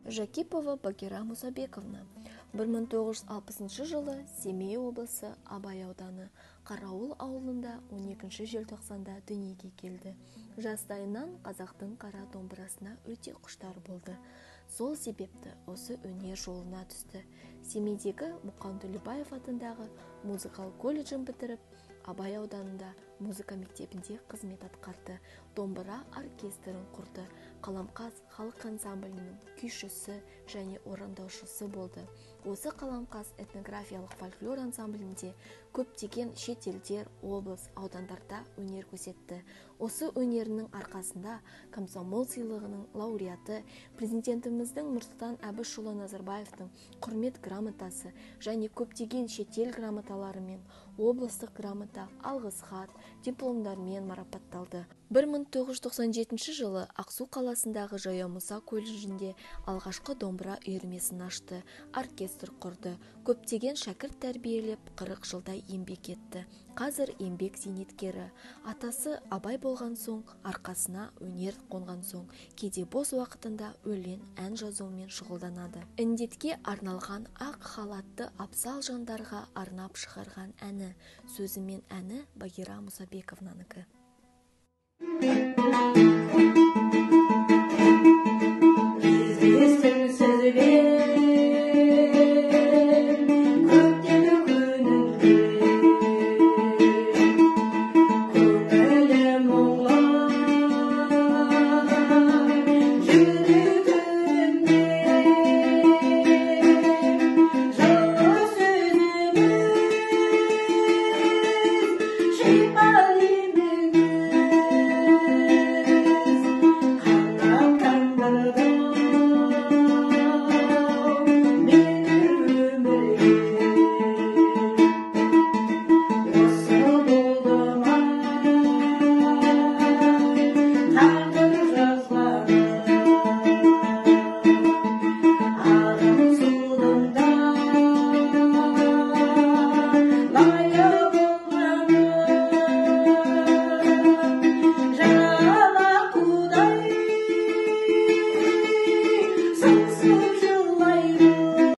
Жакипова Багира Мусабековна 1960 жылы Семей облысы Абай ауданы Қарауыл ауылында 12 желтоқсанда дүниеге келді. Жастайынан қазақтың қара домбырасына өте құштар болды. Сол себепті осы өнер жолына түсті. Семейдегі Мұқан Төлебаев атындағы музыкалық колледжін бітіріп, Абай ауданында музыка мектебінде қызмет атқарды. Домбыра оркестрін құрды. Қаламқас халық ансамблінің күйшісі және орындаушысы болды. Осы Қаламқас этнографиялық фольклор ансамблінде көптеген шет елдер, облыс, аудандарда өнер көрсетті. Осы өнерінің арқасында комсомол сыйлығының лауреаты, президентіміздің Нұрсұлтан Әбішұлы Назарбаевтың құрмет грамотасы және көптеген шетел грамоталарымен, облыстық грамота, алғыс хат, дипломдармен марапатталды. 1997 жылы Ақсу қаласындағы Жаяу Мұса колледжінде алғашқы домбыра үйірмесін ашты, оркестр құрды, көптеген шәкірт тәрбиелеп 40 жылдай еңбек етті. Қазір еңбек зейнеткері. Атасы Абай болған соң, арқасына өнер қонған соң, кейде бос уақытында өлең, ән жазумен шұғылданады. Індетке арналған ақ халатты абзал жандарға арнап шығарған әні, сөзі мен әні Багира Мусабековнанікі.